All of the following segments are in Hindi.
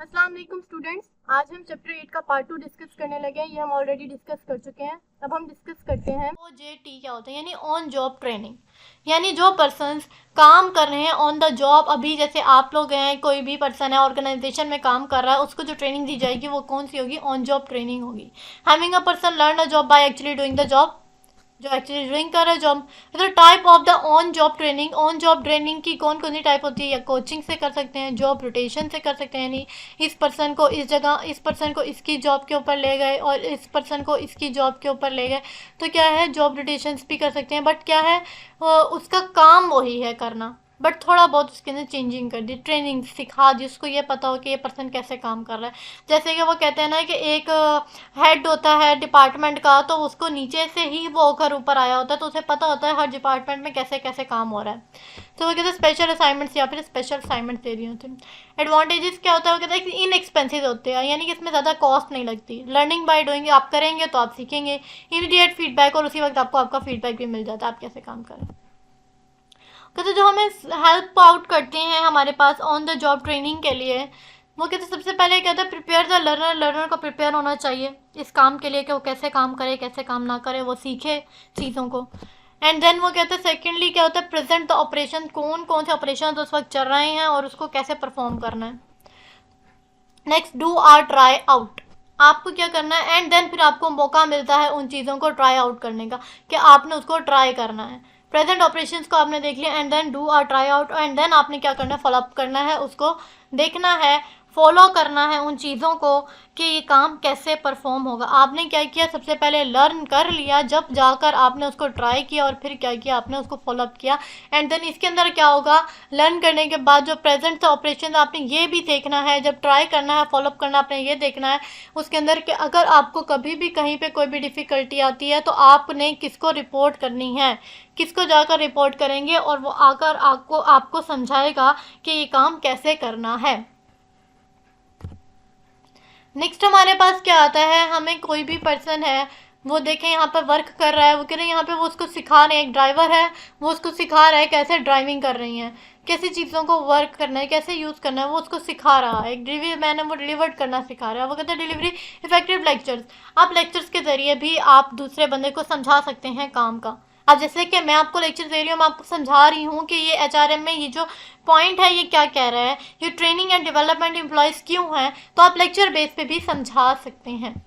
अस्सलाम वालेकुम स्टूडेंट्स। आज हम चैप्टर 8 का पार्ट 2 डिस्कस करने लगे हैं। ये हम ऑलरेडी डिस्कस कर चुके हैं। अब हम डिस्कस करते हैं OJT क्या होता है, यानी ऑन जॉब ट्रेनिंग। यानी जो पर्सन्स काम कर रहे हैं ऑन द जॉब, अभी जैसे आप लोग हैं, कोई भी पर्सन है ऑर्गेनाइजेशन में काम कर रहा है, उसको जो ट्रेनिंग दी जाएगी वो कौन सी होगी? ऑन जॉब ट्रेनिंग होगी। Having a person learn a job by actually doing the job, जो एक्चुअली ड्राइंग कर रहा है जॉब। तो type of the on job training, on job training की कौन कौन सी टाइप होती है? या कोचिंग से कर सकते हैं, जॉब रोटेशन से कर सकते हैं, यानी इस पर्सन को इस जगह, इस पर्सन को इसकी जॉब के ऊपर ले गए और इस पर्सन को इसकी जॉब के ऊपर ले गए, तो क्या है, जॉब रोटेशन भी कर सकते हैं। बट क्या है, उसका काम वही है करना, बट थोड़ा बहुत उसके अंदर चेंजिंग कर दी, ट्रेनिंग सिखा दी, उसको ये पता हो कि ये पर्सन कैसे काम कर रहा है। जैसे कि वो कहते हैं ना कि एक हेड होता है डिपार्टमेंट का, तो उसको नीचे से ही वो होकर ऊपर आया होता है, तो उसे पता होता है हर डिपार्टमेंट में कैसे कैसे काम हो रहा है। तो वो कहते हैं स्पेशल असाइनमेंट्स या फिर स्पेशल असाइनमेंट्स दे रही होती हैं। एडवांटेजेस क्या होता है? वो कहते हैं इन एक्सपेंसिव होते हैं, यानी कि इसमें ज़्यादा कॉस्ट नहीं लगती। लर्निंग बाय डूइंग, आप करेंगे तो आप सीखेंगे। इमीडिएट फीडबैक, और उसी वक्त आपको आपका फीडबैक भी मिल जाता है आप कैसे काम करें। कहते जो हमें हेल्प आउट करते हैं हमारे pass on the job training के लिए, वो कहते सबसे पहले कहते हैं प्रिपेयर द लर्नर, लर्नर को प्रिपेयर होना चाहिए इस काम के लिए कि वो कैसे काम करे, कैसे काम ना करे, वो सीखे चीज़ों को। एंड देन वो कहते हैं सेकेंडली क्या होता है, प्रेजेंट द ऑपरेशन, कौन कौन से ऑपरेशन उस वक्त चल रहे हैं और उसको कैसे परफॉर्म करना है। Next do or try out, आपको क्या करना है, एंड देन फिर आपको मौका मिलता है उन चीज़ों को ट्राई आउट करने का कि आपने उसको ट्राई करना है। प्रेजेंट ऑपरेशंस को आपने देख लिया, and then do or try out, and then आपने क्या करना है, फॉलो अप करना है, उसको देखना है, फॉलो करना है उन चीज़ों को कि ये काम कैसे परफॉर्म होगा। आपने क्या किया, सबसे पहले लर्न कर लिया, जब जाकर आपने उसको ट्राई किया और फिर क्या किया, आपने उसको फॉलो अप किया। एंड देन इसके अंदर क्या होगा, लर्न करने के बाद जो प्रेजेंट से ऑपरेशन आपने ये भी देखना है, जब ट्राई करना है, फॉलो अप करना, आपने ये देखना है उसके अंदर कि अगर आपको कभी भी कहीं पे कोई भी डिफ़िकल्टी आती है तो आपने किसको रिपोर्ट करनी है, किसको जाकर रिपोर्ट करेंगे, और वो आकर आपको समझाएगा कि ये काम कैसे करना है। नेक्स्ट हमारे पास क्या आता है, हमें कोई भी पर्सन है, वो देखें यहाँ पर वर्क कर रहा है, वो कह रहे हैं यहाँ पे वो उसको सिखा रहे हैं, एक ड्राइवर है वो उसको सिखा रहा है कैसे ड्राइविंग कर रही हैं, कैसी चीज़ों को वर्क करना है, कैसे यूज़ करना है, वो उसको सिखा रहा है। एक डिलीवरी मैन है, वो डिलीवर्ड करना सिखा रहा है। वो कहते हैं डिलीवरी इफेक्टिव लेक्चर्स, आप लेक्चर्स के ज़रिए भी आप दूसरे बंदे को समझा सकते हैं काम का। अब जैसे कि मैं आपको लेक्चर दे रही हूँ, मैं आपको समझा रही हूँ कि ये HRM में ये जो पॉइंट है ये क्या कह रहा है, ये ट्रेनिंग एंड डेवलपमेंट एम्प्लॉयज़ क्यों है, तो आप लेक्चर बेस पे भी समझा सकते हैं।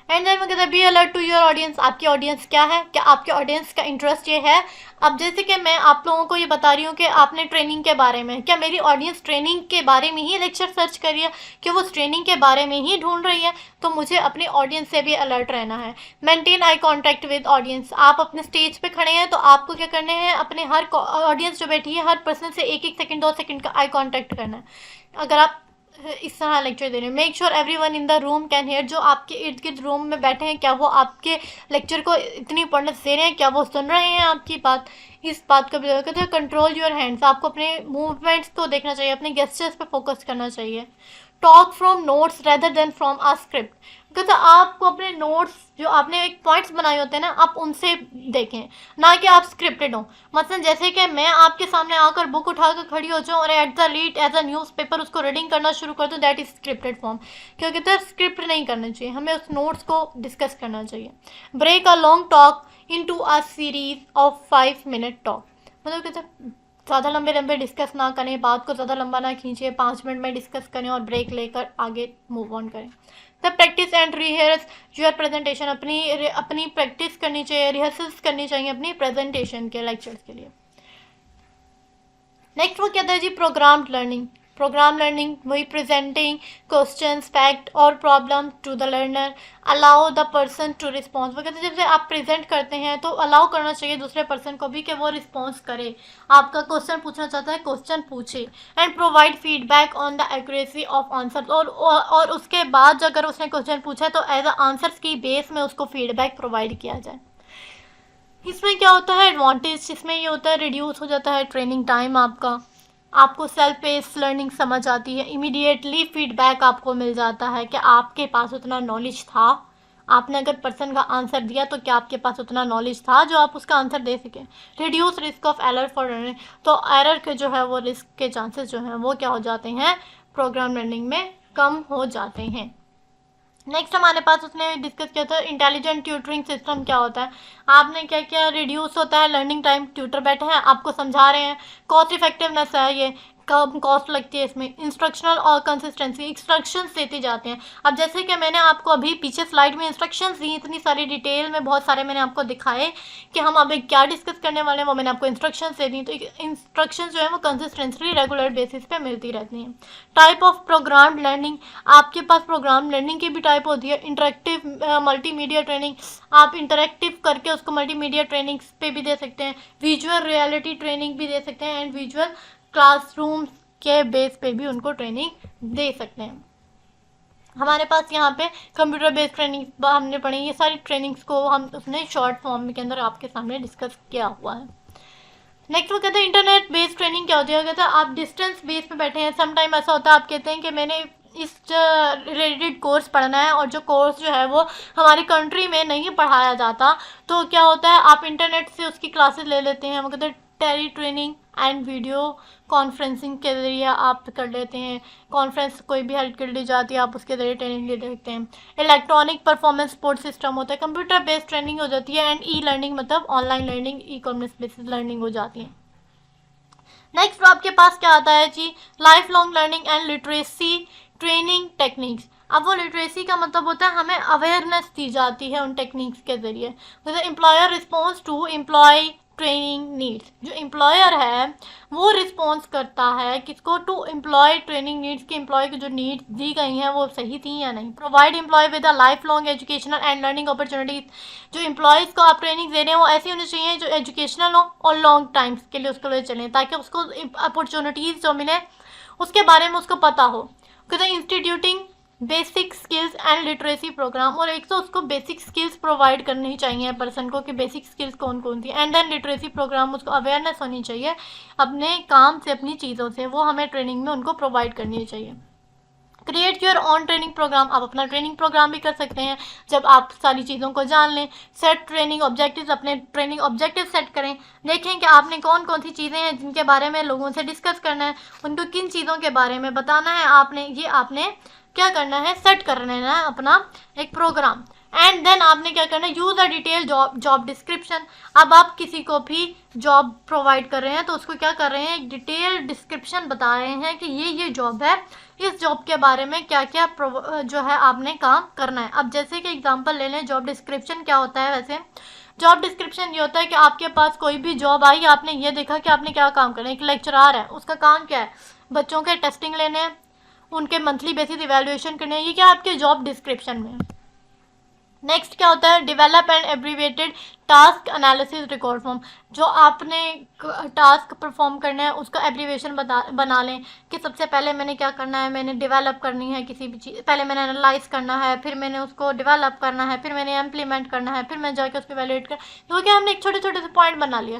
एंड देन वो कहते हैं be alert to your audience, आपकी ऑडियंस क्या है, क्या आपके ऑडियंस का इंटरेस्ट ये है। अब जैसे कि मैं आप लोगों को ये बता रही हूँ कि आपने ट्रेनिंग के बारे में, क्या मेरी ऑडियंस ट्रेनिंग के बारे में ही लेक्चर सर्च करी है, कि वो ट्रेनिंग के बारे में ही ढूंढ रही है, तो मुझे अपनी ऑडियंस से भी अलर्ट रहना है। Maintain eye contact with audience, आप अपने स्टेज पे खड़े हैं तो आपको क्या करने हैं, अपने हर ऑडियंस जो बैठी है हर पर्सन से 1-1 सेकंड 2 सेकंड का आई कॉन्टैक्ट करना है। अगर आप इस तरह लेक्चर दे रहे हैं, make sure everyone in the room can hear, जो आपके इर्द गिर्द रूम में बैठे हैं क्या वो आपके लेक्चर को इतनी इंपॉर्टेंस दे रहे हैं, क्या वो सुन रहे हैं आपकी बात। इस बात का भी कहते हैं कंट्रोल योर हैंड्स, आपको अपने मूवमेंट्स को देखना चाहिए, अपने गेस्चर्स पे फोकस करना चाहिए। Talk from notes rather than from a script, कहते आपको अपने नोट्स जो आपने एक पॉइंट्स बनाए होते हैं ना, आप उनसे देखें, ना कि आप स्क्रिप्टेड हो। मतलब जैसे कि मैं आपके सामने आकर बुक उठाकर खड़ी हो जाऊँ और at the lead as a newspaper उसको रीडिंग करना शुरू कर दूँ, दैट इज स्क्रिप्टेड फॉर्म। क्योंकि तो स्क्रिप्ट नहीं करना चाहिए, हमें उस नोट्स को डिस्कस करना चाहिए। Break a long talk into a series of 5 minute talk, मतलब कहते ज़्यादा लंबे लंबे डिस्कस ना करें, बात को ज़्यादा लंबा ना खींचे, 5 मिनट में डिस्कस करें और ब्रेक लेकर आगे मूव ऑन करें। The practice and rehearse your presentation, अपनी प्रैक्टिस करनी चाहिए, रिहर्सल्स करनी चाहिए अपनी प्रेजेंटेशन के लेक्चर्स के लिए। नेक्स्ट वो कहता है जी प्रोग्राम्ड लर्निंग, प्रोग्राम लर्निंग वही प्रेजेंटिंग क्वेश्चंस फैक्ट और problem to the learner, allow the person to response, वो कहते हैं जब आप प्रेजेंट करते हैं तो अलाउ करना चाहिए दूसरे पर्सन को भी कि वो रिस्पॉन्स करे, आपका क्वेश्चन पूछना चाहता है क्वेश्चन पूछे। And provide feedback on the accuracy of answer, और उसके बाद अगर उसने क्वेश्चन पूछा है तो एज अ आंसर्स की बेस में उसको फीडबैक प्रोवाइड किया जाए। इसमें क्या होता है एडवांटेज, इसमें ये होता है रिड्यूस हो जाता है ट्रेनिंग टाइम आपको सेल्फ पेस लर्निंग समझ आती है, इमीडिएटली फीडबैक आपको मिल जाता है कि आपके पास उतना नॉलेज था, आपने अगर पर्सन का आंसर दिया तो क्या आपके पास उतना नॉलेज था जो आप उसका आंसर दे सकें। Reduce risk of error for learning, तो एरर के जो है वो रिस्क के चांसेस जो हैं वो क्या हो जाते हैं, प्रोग्राम लर्निंग में कम हो जाते हैं। नेक्स्ट हमारे पास उसने डिस्कस किया था इंटेलिजेंट ट्यूटरिंग सिस्टम क्या होता है। आपने क्या किया, रिड्यूस होता है लर्निंग टाइम, ट्यूटर बैठे हैं आपको समझा रहे हैं, कॉस्ट इफेक्टिवनेस है, ये कम कॉस्ट लगती है इसमें, इंस्ट्रक्शनल और कंसिस्टेंसी, इंस्ट्रक्शंस देते जाते हैं। अब जैसे कि मैंने आपको अभी पीछे स्लाइड में इंस्ट्रक्शंस दी, इतनी सारी डिटेल में बहुत सारे मैंने आपको दिखाए कि हम अभी क्या डिस्कस करने वाले हैं, वो मैंने आपको इंस्ट्रक्शंस दे दी। तो इंस्ट्रक्शंस जो है वो कंसिस्टेंटली रेगुलर बेसिस पे मिलती रहती हैं। टाइप ऑफ प्रोग्राम लर्निंग, आपके पास प्रोग्राम लर्निंग की भी टाइप होती है। इंटरेक्टिव मल्टीमीडिया ट्रेनिंग, आप इंटरेक्टिव करके उसको मल्टीमीडिया ट्रेनिंग पे भी दे सकते हैं, विजुअल रियलिटी ट्रेनिंग भी दे सकते हैं, एंड विजुअल क्लासरूम के बेस पे भी उनको ट्रेनिंग दे सकते हैं। हमारे पास यहाँ पे कंप्यूटर बेस्ड ट्रेनिंग हमने पढ़ी, ये सारी ट्रेनिंग्स को हम उसने शॉर्ट फॉर्म के अंदर आपके सामने डिस्कस किया हुआ है। नेक्स्ट वो कहते हैं इंटरनेट बेस्ड ट्रेनिंग क्या होती है। कहते हैं आप डिस्टेंस बेस पे बैठे हैं, सम टाइम ऐसा होता है आप कहते हैं कि मैंने इस रिलेटेड कोर्स पढ़ना है और जो कोर्स जो है वो हमारी कंट्री में नहीं पढ़ाया जाता, तो क्या होता है आप इंटरनेट से उसकी क्लासेस ले लेते हैं। वो कहते हैं tele training and video conferencing के ज़रिए आप कर लेते हैं, कॉन्फ्रेंस कोई भी हेल्प कर ली जाती है आप उसके ज़रिए ट्रेनिंग ले सकते हैं। इलेक्ट्रॉनिक परफॉर्मेंस सपोर्ट सिस्टम होता है, कंप्यूटर बेस्ड ट्रेनिंग हो जाती है, एंड ई लर्निंग मतलब online learning, e commerce based learning हो जाती है। नेक्स्ट आपके पास क्या आता है जी, life long learning and literacy training techniques. अब वो लिटरेसी का मतलब होता है हमें अवेयरनेस दी जाती है उन टेक्निक्स के ज़रिए। जैसे employer response to employ training needs, जो एम्प्लॉयर है वो रिस्पॉन्स करता है किसको, टू एम्प्लॉय ट्रेनिंग नीड्स, की एम्प्लॉय की जो नीड्स दी गई हैं वो सही थी या नहीं। Provide employ with a life long educational and learning opportunities, जो एम्प्लॉयज़ को आप ट्रेनिंग दे रहे हैं वो ऐसी होनी चाहिए जो एजुकेशनल हो और लॉन्ग टाइम्स के लिए उसके लिए चलें, ताकि उसको अपॉर्चुनिटीज़ जो मिले उसके बारे में उसको पता हो। कहते हैं instituting basic skills and literacy programme, और एक तो उसको बेसिक स्किल्स प्रोवाइड करनी चाहिए पर्सन को कि बेसिक स्किल्स कौन कौन सी, एंड देन लिटरेसी प्रोग्राम, उसको अवेयरनेस होनी चाहिए अपने काम से, अपनी चीज़ों से, वो हमें ट्रेनिंग में उनको प्रोवाइड करनी चाहिए। Create your own training programme, आप अपना ट्रेनिंग प्रोग्राम भी कर सकते हैं जब आप सारी चीज़ों को जान लें। सेट ट्रेनिंग ऑब्जेक्टिव्स, अपने ट्रेनिंग ऑब्जेक्टिव सेट करें, देखें कि आपने कौन कौन सी चीज़ें हैं जिनके बारे में लोगों से डिस्कस करना है, उनको किन चीज़ों के बारे में बताना है, आपने क्या करना है, सेट करना है अपना एक प्रोग्राम। एंड देन आपने क्या करना है, use a detail job description. अब आप किसी को भी जॉब प्रोवाइड कर रहे हैं तो उसको क्या कर रहे हैं, एक डिटेल डिस्क्रिप्शन बता रहे हैं कि ये जॉब है, इस जॉब के बारे में क्या क्या जो है आपने काम करना है। अब जैसे कि एग्जांपल ले लें, जॉब डिस्क्रिप्शन क्या होता है। वैसे जॉब डिस्क्रिप्शन ये होता है कि आपके पास कोई भी जॉब आई, आपने ये देखा कि आपने क्या काम करना है। एक लेक्चरार है, उसका काम क्या है, बच्चों के टेस्टिंग लेने हैं, उनके मंथली बेसिस इवैल्यूएशन करने हैं, ये क्या आपके जॉब डिस्क्रिप्शन में। नेक्स्ट क्या होता है, develop and abbreviated task analysis record form, जो आपने टास्क परफॉर्म करना है उसका एब्रीविएशन बना लें कि सबसे पहले मैंने क्या करना है, मैंने डेवलप करनी है किसी भी चीज़, पहले मैंने एनालाइज करना है, फिर मैंने उसको डेवलप करना है, फिर मैंने इम्प्लीमेंट करना है, फिर मैं जाके उसको वैलिडेट कर, तो क्या हमने एक छोटे छोटे से पॉइंट बना लिया,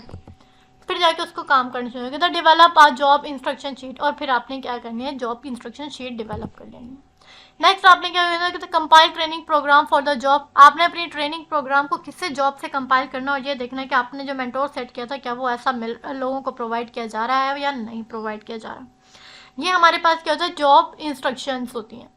फिर जाके उसको काम करना शुरू होगा। तो डेवलप आ जॉब इंस्ट्रक्शन शीट, और फिर आपने क्या करनी है, जॉब इंस्ट्रक्शन शीट डेवलप कर लेनी है। नेक्स्ट आपने क्या करना है, compile training programme for the job, आपने अपनी ट्रेनिंग प्रोग्राम को किससे जॉब से कंपाइल करना और ये देखना है कि आपने जो मेंटोर सेट किया था क्या वो ऐसा लोगों को प्रोवाइड किया जा रहा है या नहीं प्रोवाइड किया जा रहा। ये हमारे पास क्या होता है, जॉब इंस्ट्रक्शंस होती हैं।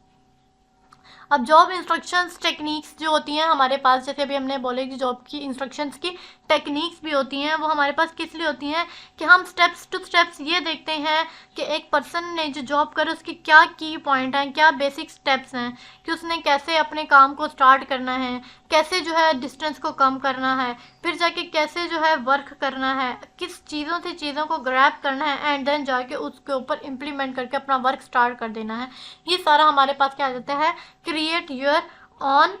अब जॉब इंस्ट्रक्शंस टेक्निक्स जो होती हैं हमारे पास, जैसे अभी हमने बोले कि जॉब की इंस्ट्रक्शंस की टेक्निक्स भी होती हैं, वो हमारे पास किस लिए होती हैं कि हम स्टेप्स टू स्टेप्स ये देखते हैं कि एक पर्सन ने जो जॉब करे उसकी क्या की पॉइंट हैं, क्या बेसिक स्टेप्स हैं, कि उसने कैसे अपने काम को स्टार्ट करना है, कैसे जो है डिस्टेंस को कम करना है, फिर जाके कैसे जो है वर्क करना है, किस चीज़ों से चीज़ों को ग्रैब करना है, एंड देन जाके उसके ऊपर इम्प्लीमेंट करके अपना वर्क स्टार्ट कर देना है। ये सारा हमारे पास क्या आ जाता है, create your own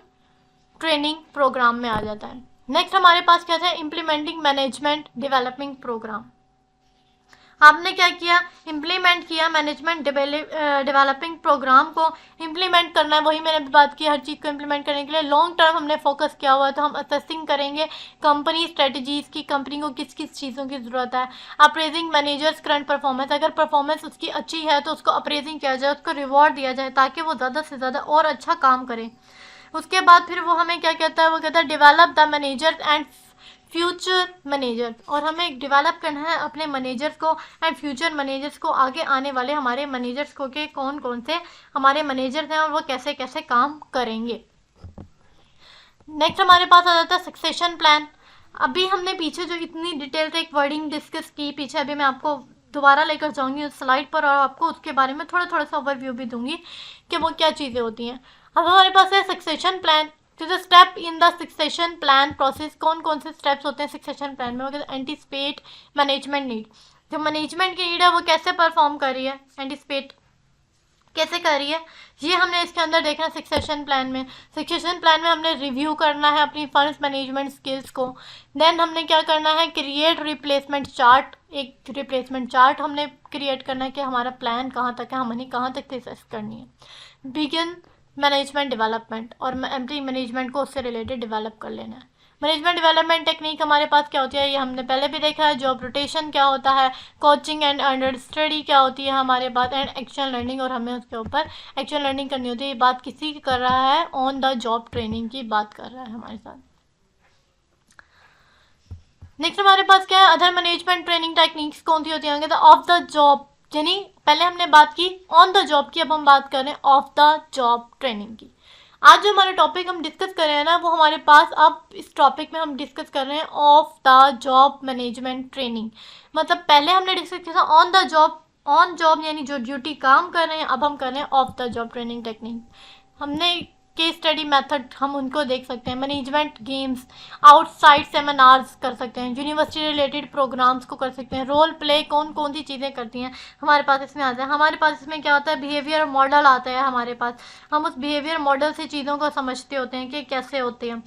training programme में आ जाता है। नेक्स्ट हमारे पास क्या था, इम्प्लीमेंटिंग मैनेजमेंट डेवलपिंग प्रोग्राम। आपने क्या किया, इम्प्लीमेंट किया मैनेजमेंट डेवलपिंग प्रोग्राम को इम्प्लीमेंट करना है, वही मैंने बात की, हर चीज़ को इम्प्लीमेंट करने के लिए लॉन्ग टर्म हमने फोकस किया हुआ है, तो हम असेसिंग करेंगे कंपनी स्ट्रेटजीज़ की, कंपनी को किस किस चीज़ों की ज़रूरत है। अप्रेजिंग मैनेजर्स करंट परफॉर्मेंस, अगर परफॉर्मेंस उसकी अच्छी है तो उसको अप्रेजिंग किया जाए, उसको रिवॉर्ड दिया जाए ताकि वो ज़्यादा से ज़्यादा और अच्छा काम करे। उसके बाद फिर वो हमें क्या कहता है, वो कहता है develop the managers and future manager, और हमें डेवलप करना है अपने मैनेजर्स को एंड फ्यूचर मैनेजर्स को, आगे आने वाले हमारे मैनेजर्स को कि कौन कौन से हमारे मैनेजर्स हैं और वो कैसे कैसे काम करेंगे। नेक्स्ट हमारे पास आ जाता है सक्सेशन प्लान। अभी हमने पीछे जो इतनी डिटेल से एक वर्डिंग डिस्कस की पीछे, अभी मैं आपको दोबारा लेकर जाऊंगी उस स्लाइड पर और आपको उसके बारे में थोड़ा थोड़ा सा ओवरव्यू भी दूंगी कि वो क्या चीज़ें होती हैं। अब हमारे पास है सक्सेशन प्लान। तो the step in the succession plan process, कौन कौन से स्टेप्स होते हैं सक्सेशन प्लान में? एंटीसिपेट मैनेजमेंट नीड, जो मैनेजमेंट की नीड है वो कैसे परफॉर्म कर रही है, एंटीसिपेट कैसे कर रही है, ये हमने इसके अंदर देखना है सक्सेशन प्लान में। सक्सेशन प्लान में हमने रिव्यू करना है अपनी फंड्स मैनेजमेंट स्किल्स को। देन हमने क्या करना है, क्रिएट रिप्लेसमेंट चार्ट, एक रिप्लेसमेंट चार्ट हमने क्रिएट करना है कि हमारा प्लान कहाँ तक है, हमने कहाँ तक सक्सेस करनी है। बिगिन मैनेजमेंट डेवलपमेंट, और एम्प्लॉय मैनेजमेंट को उससे रिलेटेड डेवलप कर लेना है। मैनेजमेंट डेवलपमेंट टेक्निक हमारे पास क्या होती है, ये हमने पहले भी देखा है। जॉब रोटेशन क्या होता है, कोचिंग एंड अंडर स्टडी क्या होती है हमारे पास, एंड एक्शन लर्निंग, और हमें उसके ऊपर एक्शन लर्निंग करनी होती है। ये बात किसी की कर रहा है, ऑन द जॉब ट्रेनिंग की बात कर रहा है हमारे साथ। नेक्स्ट हमारे पास क्या है, अदर मैनेजमेंट ट्रेनिंग टेक्निक्स कौन सी होती होंगे, ऑफ द जॉब, यानी पहले हमने बात की ऑन द जॉब की, अब हम बात कर रहे हैं ऑफ द जॉब ट्रेनिंग की। आज जो हमारा टॉपिक हम डिस्कस कर रहे हैं ना, वो हमारे पास अब इस टॉपिक में हम डिस्कस कर रहे हैं of the job management training. मतलब पहले हमने डिस्कस किया था on the job, on job यानी जो ड्यूटी काम कर रहे हैं, अब हम कर रहे हैं of the job training technique. हमने केस स्टडी मेथड हम उनको देख सकते हैं, मैनेजमेंट गेम्स, आउटसाइड सेमिनार्स कर सकते हैं, यूनिवर्सिटी रिलेटेड प्रोग्राम्स को कर सकते हैं, रोल प्ले कौन कौन सी चीज़ें करती हैं हमारे पास इसमें आता है। हमारे पास इसमें क्या होता है, बिहेवियर मॉडल आता है हमारे पास, हम उस बिहेवियर मॉडल से चीज़ों को समझते होते हैं कि कैसे होते हैं।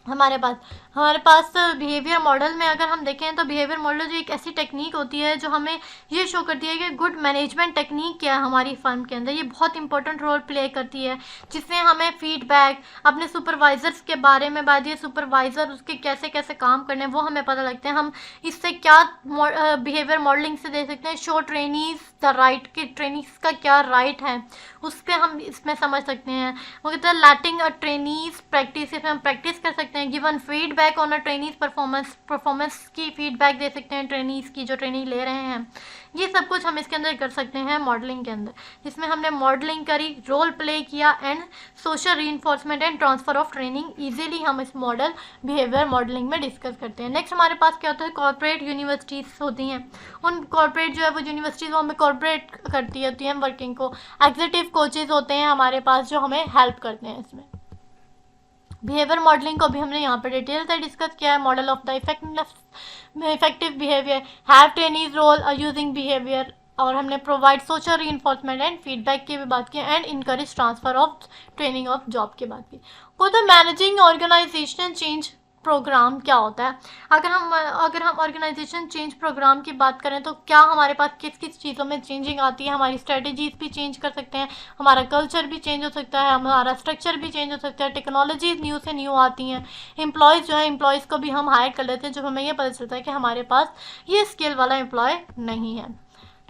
हमारे पास बिहेवियर मॉडल में अगर हम देखें तो बिहेवियर मॉडल जो एक ऐसी टेक्निक होती है जो हमें ये शो करती है कि गुड मैनेजमेंट टेक्निक क्या है हमारी फर्म के अंदर। ये बहुत इंपॉर्टेंट रोल प्ले करती है, जिससे हमें फीडबैक अपने सुपरवाइजर्स के बारे में, बाद ये सुपरवाइज़र उसके कैसे कैसे काम करने हैं वो हमें पता लगते हैं। हम इससे क्या बिहेवियर मॉडलिंग से दे सकते हैं, शो ट्रेनीज द राइट, कि ट्रेनीज का क्या राइट है उस पर हम इसमें समझ सकते हैं। वो कहते हैं लैटिंग अ ट्रेनीज प्रैक्टिस, इसमें हम प्रैक्टिस कर सकते हैं। Given feedback on a trainees performance की फीडबैक दे सकते हैं ट्रेनीज की, जो ट्रेनी ले रहे हैं। ये सब कुछ हम इसके अंदर कर सकते हैं मॉडलिंग के अंदर, जिसमें हमने मॉडलिंग करी, रोल प्ले किया and social reinforcement and transfer of training easily हम इस मॉडल बिहेवियर मॉडलिंग में डिस्कस करते हैं। नेक्स्ट हमारे पास क्या होता है, कॉर्पोरेट यूनिवर्सिटीज़ होती हैं। उन कॉर्पोरेट जो है वो यूनिवर्सिटीज़ वो हमें कॉर्पोरेट करती होती हैं वर्किंग को। एग्जीक्यूटिव कोचेज होते हैं हमारे पास जो हमें हेल्प करते हैं इसमें। बिहेवियर मॉडलिंग को भी हमने यहाँ पर डिटेल से डिस्कस किया है। Model of the effective behaviour, have trainees role using behaviour, और हमने provide social reinforcement and feedback की भी बात की, and encourage transfer of training of job की बात की। वो तो मैनेजिंग ऑर्गेनाइजेशन चेंज प्रोग्राम क्या होता है, अगर हम ऑर्गेनाइजेशन चेंज प्रोग्राम की बात करें तो क्या हमारे पास किस किस चीज़ों में चेंजिंग आती है। हमारी स्ट्रेटजीज भी चेंज कर सकते हैं, हमारा कल्चर भी चेंज हो सकता है, हमारा स्ट्रक्चर भी चेंज हो सकता है, टेक्नोलॉजीज न्यू से न्यू आती हैं, एम्प्लॉयज़ जो है एम्प्लॉयज़ को भी हम हायर कर लेते हैं जब हमें ये पता चलता है कि हमारे पास ये स्किल वाला एम्प्लॉय नहीं है।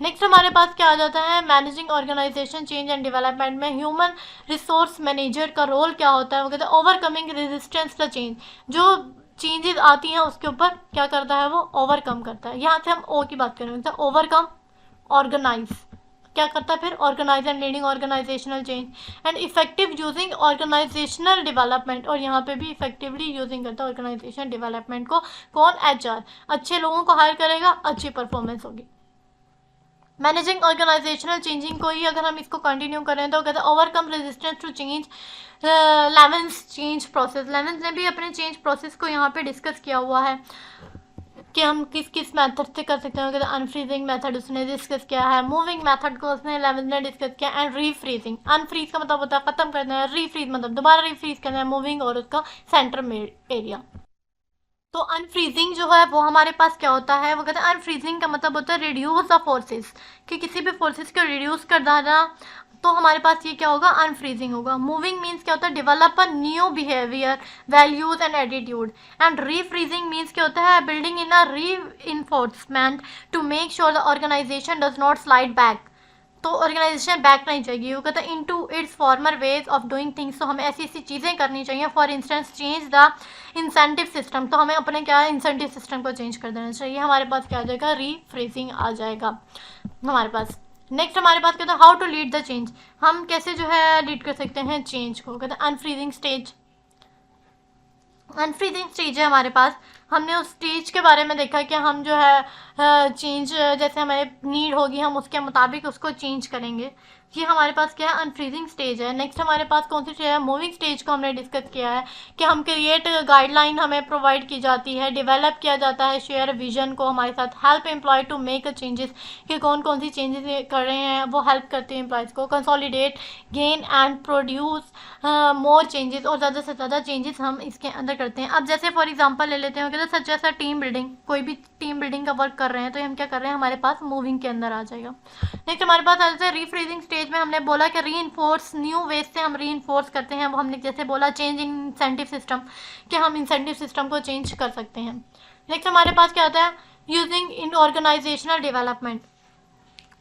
नेक्स्ट हमारे पास क्या आ जाता है, managing organisation change and development में ह्यूमन रिसोर्स मैनेजर का रोल क्या होता है। वो कहते हैं ओवरकमिंग रेजिस्टेंस टू चेंज, जो चेंजेस आती हैं उसके ऊपर क्या करता है, वो ओवरकम करता है। यहाँ से हम ओ की बात करेंगे, ओवरकम, ऑर्गेनाइज क्या करता है, फिर organise and leading organisational change and effective using organisational development, और यहाँ पे भी इफेक्टिवली यूजिंग करता है ऑर्गेनाइजेशन डेवलपमेंट को। कौन, HR, अच्छे लोगों को हायर करेगा, अच्छी परफॉर्मेंस होगी। मैनेजिंग ऑर्गेनाइजेशनल चेंजिंग को ही अगर हम इसको कंटिन्यू करें तो कहते हैं overcome resistance to change, Lewin's change process. Lewin's ने भी अपने चेंज प्रोसेस को यहाँ पे डिस्कस किया हुआ है कि हम किस किस मेथड से कर सकते हैं। कहते हैं अनफ्रीजिंग मेथड उसने डिस्कस किया है, मूविंग मेथड को उसने लेवेंस ने डिस्कस किया, एंड रीफ्रीजिंग। अनफ्रीज का मतलब होता है ख़त्म करना है, रीफ्रीज मतलब दोबारा रीफ्रीज करना है मूविंग और उसका सेंटर में एरिया। तो अनफ्रीजिंग जो है वो हमारे पास क्या होता है, वो कहते हैं अनफ्रीजिंग का मतलब होता है रिड्यूस द फोर्सेस, कि किसी भी फोर्सेस को रिड्यूस कर देना, तो हमारे पास ये क्या होगा, अनफ्रीजिंग होगा। मूविंग मीन्स क्या होता है, develop a new behaviour, values and attitude, and refreezing means क्या होता है, building in a reinforcement to make sure the organisation does not slide back, तो ऑर्गेनाइजेशन बैक नहीं चाहिए। वो कहता है into its former ways of doing things, तो हमें ऐसी ऐसी चीज़ें करनी चाहिए। For instance change the incentive system, तो हमें अपने क्या है इंसेंटिव सिस्टम को चेंज कर देना चाहिए। हमारे पास क्या आ जाएगा, रीफ्रेजिंग आ जाएगा हमारे पास। नेक्स्ट हमारे पास कहता है how to lead the change, हम कैसे जो है लीड कर सकते हैं चेंज को। कहते हैं अनफ्रीजिंग स्टेज, अनफ्रीजिंग स्टेज है हमारे पास। हमने उस स्टेज के बारे में देखा कि हम जो है चेंज जैसे हमें नीड होगी हम उसके मुताबिक उसको चेंज करेंगे। ये हमारे पास क्या है, अनफ्रीजिंग स्टेज है। नेक्स्ट हमारे पास कौन सी स्टेज है, मूविंग स्टेज को हमने डिस्कस किया है कि हम क्रिएट गाइडलाइन हमें प्रोवाइड की जाती है, डेवलप किया जाता है शेयर विजन को हमारे साथ, help employ to make changes, कि कौन कौन सी चेंजेस कर रहे हैं वो हेल्प करते हैं एम्प्लॉयज़ को, consolidate gain and produce more changes, और ज़्यादा से ज़्यादा चेंजेस हम इसके अंदर करते हैं। अब जैसे फॉर एग्जांपल ले लेते हैं, कहते हैं सच जैसा टीम बिल्डिंग, कोई भी टीम बिल्डिंग का वर्क कर रहे हैं तो हम क्या कर रहे हैं, हमारे पास मूविंग के अंदर आ जाएगा। नेक्स्ट हमारे पास आ जाता है रीफ्रेजिंग स्टेज में, हमने बोला कि रीइंफोर्स न्यू वेज से हम रीइंफोर्स करते हैं। वो हमने जैसे बोला चेंज इन इंसेंटिव सिस्टम, कि हम इंसेंटिव सिस्टम को चेंज कर सकते हैं। नेक्स्ट हमारे पास क्या आता है, using in organisational development.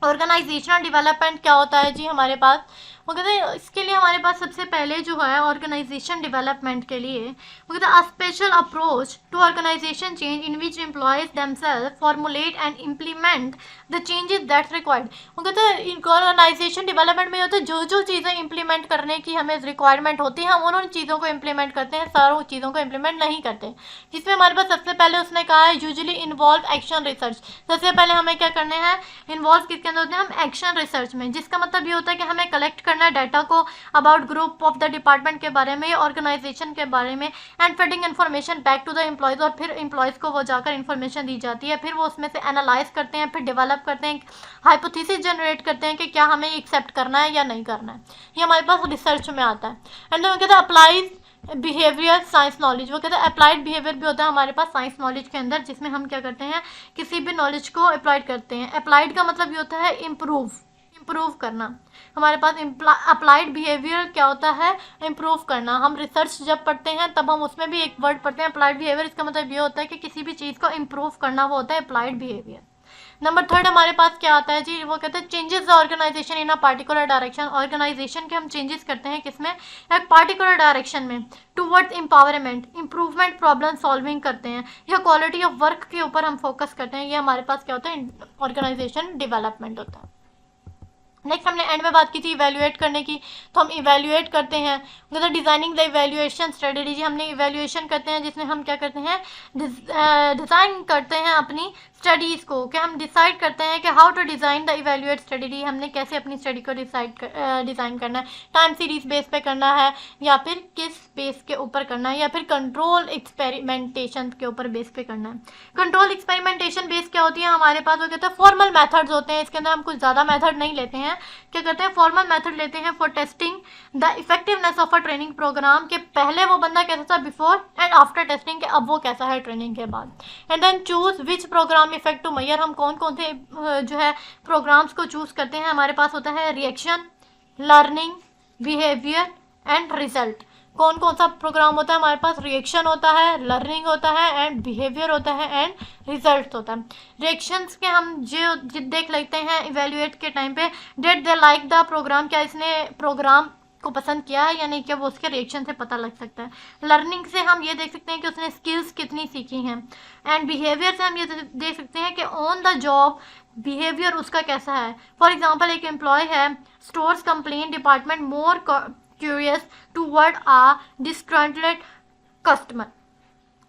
Organisational development क्या होता है जी हमारे पास, वो कहते हैं इसके लिए हमारे पास सबसे पहले जो है ऑर्गेनाइजेशन डेवलपमेंट के लिए वो कहते हैं special approach to organisation change in which employees themselves formulate and implement the changes that's required. वो कहते हैं ऑर्गेनाइजेशन डेवलपमेंट में होता है जो जो चीज़ें इंप्लीमेंट करने की हमें रिक्वायरमेंट होती है हम उन चीज़ों को इंप्लीमेंट करते हैं, सारों चीज़ों को इंप्लीमेंट नहीं करते। जिसमें हमारे पास सबसे पहले उसने कहा है यूजुअली इन्वॉल्व एक्शन रिसर्च, सबसे पहले हमें क्या करने हैं, इन्वॉल्व किसके अंदर होते हैं, हम एक्शन रिसर्च में, जिसका मतलब ये होता है कि हमें कलेक्ट करना है डाटा को about group of the department के बारे में, ऑर्गेनाइजेशन के बारे में, and feeding information back to the employees, और फिर एम्प्लॉयज़ को वो जाकर इन्फॉर्मेशन दी जाती है, फिर वो उसमें से एनालाइज करते हैं, फिर डेवलप करते हैं, हाइपोथेसिस जनरेट करते हैं कि क्या हमें एक्सेप्ट करना है या नहीं करना है। ये हमारे पास रिसर्च में आता है। एंड वो कहते हैं अप्लाइज बिहेवियर साइंस नॉलेज, वो कहते हैं अप्लाइड बिहेवियर भी होता है हमारे पास साइंस नॉलेज के अंदर, जिसमें हम क्या करते हैं किसी भी नॉलेज को अप्लाइड करते हैं। अप्लाइड का मतलब ये होता है इम्प्रूव करना। हमारे पास अप्लाइड बिहेवियर क्या होता है, इम्प्रूव करना। हम रिसर्च जब पढ़ते हैं तब हम उसमें भी एक वर्ड पढ़ते हैं अप्लाइड बिहेवियर, इसका मतलब ये होता है कि किसी भी चीज़ को इम्प्रूव करना, वो होता है अप्लाइड बिहेवियर। नंबर थर्ड हमारे पास क्या आता है जी, वो कहते हैं changes the organisation in a particular direction. Organisation के हम चेंजेस करते हैं किसमें, एक पार्टिकुलर डायरेक्शन में, towards empowerment, improvement, problem solving करते हैं, या क्वालिटी ऑफ वर्क के ऊपर हम फोकस करते हैं। ये हमारे पास क्या होता है, ऑर्गेनाइजेशन डेवलपमेंट होता है। नेक्स्ट हमने एंड में बात की थी इवैल्यूएट करने की, तो हम इवैल्यूएट करते हैं, मतलब डिज़ाइनिंग द इवैल्यूएशन स्ट्रेटजी। हमने इवैल्यूएशन करते हैं जिसमें हम क्या करते हैं, डिज़ाइन करते हैं अपनी स्टडीज़ को, कि हम डिसाइड करते हैं कि how to design the evaluate study, हमने कैसे अपनी स्टडी को डिज़ाइन करना है, टाइम सीरीज बेस पे करना है, या फिर किस बेस के ऊपर करना है, या फिर कंट्रोल एक्सपेरिमेंटेशन के ऊपर बेस पे करना है। कंट्रोल एक्सपेरिमेंटेशन बेस क्या होती है हमारे पास, वो कहते हैं फॉर्मल मेथड्स होते हैं, इसके अंदर हम कुछ ज़्यादा मेथड नहीं लेते हैं, क्या करते हैं फॉर्मल मेथड लेते हैं for testing the effectiveness of a training programme, के पहले वो बंदा कैसा था बिफोर एंड आफ्टर टेस्टिंग, के अब वो कैसा है ट्रेनिंग के बाद। And then choose which programme effect to measure, हम कौन कौन से जो है प्रोग्राम्स को चूज करते हैं। हमारे पास होता है reaction, learning, behaviour and result. कौन कौन सा प्रोग्राम होता है हमारे पास, रिएक्शन होता है, लर्निंग होता है, एंड बिहेवियर होता है, एंड रिजल्ट होता है। रिएक्शंस के हम जो देख लेते हैं इवेल्युएट के टाइम पे, did they like the programme, क्या इसने प्रोग्राम को पसंद किया है या नहीं किया, वो उसके रिएक्शन से पता लग सकता है। लर्निंग से हम ये देख सकते हैं कि उसने स्किल्स कितनी सीखी हैं, एंड बिहेवियर से हम ये देख सकते हैं कि ऑन द जॉब बिहेवियर उसका कैसा है। फॉर एग्जाम्पल एक एम्प्लॉय है, स्टोर्स कंप्लेन डिपार्टमेंट मोर क्यूरियस टूवर्ड आ डिस्ग्रंटल्ड कस्टमर।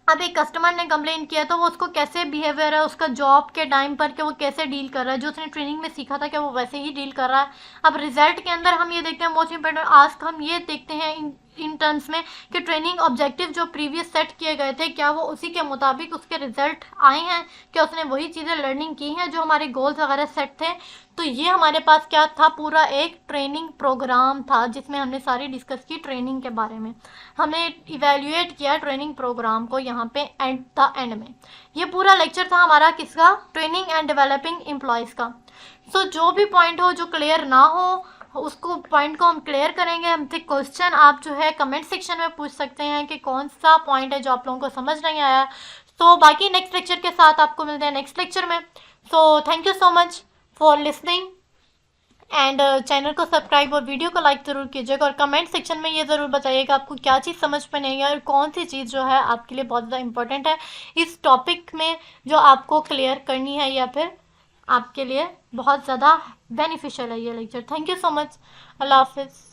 अब एक कस्टमर ने कंप्लेन किया तो वो उसको कैसे बिहेवियर है उसका जॉब के टाइम पर, कि वो कैसे डील कर रहा है, जो उसने ट्रेनिंग में सीखा था क्या वो वैसे ही डील कर रहा है। अब रिजल्ट के अंदर हम ये देखते हैं, मोस्ट इंपॉर्टेंट आस्क हम ये देखते हैं इन टर्म्स में कि ट्रेनिंग ऑब्जेक्टिव जो प्रीवियस सेट किए गए थे क्या वो उसी के मुताबिक उसके रिजल्ट आए हैं, क्या उसने वही चीज़ें लर्निंग की हैं जो हमारे गोल्स वगैरह सेट थे। तो ये हमारे पास क्या था, पूरा एक ट्रेनिंग प्रोग्राम था जिसमें हमने सारी डिस्कस की ट्रेनिंग के बारे में, हमने इवेल्युएट किया ट्रेनिंग प्रोग्राम को यहाँ पे एंड द एंड में। ये पूरा लेक्चर था हमारा किसका, ट्रेनिंग एंड डेवलपिंग एम्प्लॉयज़ का। सो जो भी पॉइंट हो जो क्लियर ना हो उसको पॉइंट को हम क्लियर करेंगे। हमसे क्वेश्चन आप जो है कमेंट सेक्शन में पूछ सकते हैं कि कौन सा पॉइंट है जो आप लोगों को समझ नहीं आया। सो बाकी नेक्स्ट लेक्चर के साथ आपको मिलते हैं नेक्स्ट लेक्चर में। So thank you so much for listening and channel को सब्सक्राइब और वीडियो को लाइक ज़रूर कीजिएगा, और कमेंट सेक्शन में ये ज़रूर बताइएगा आपको क्या चीज़ समझ में नहीं आई और कौन सी चीज़ जो है आपके लिए बहुत ज़्यादा इंपॉर्टेंट है इस टॉपिक में, जो आपको क्लियर करनी है या फिर आपके लिए बहुत ज़्यादा बेनिफिशियल है ये lecture. Thank you so much. अल्लाह हाफिज़।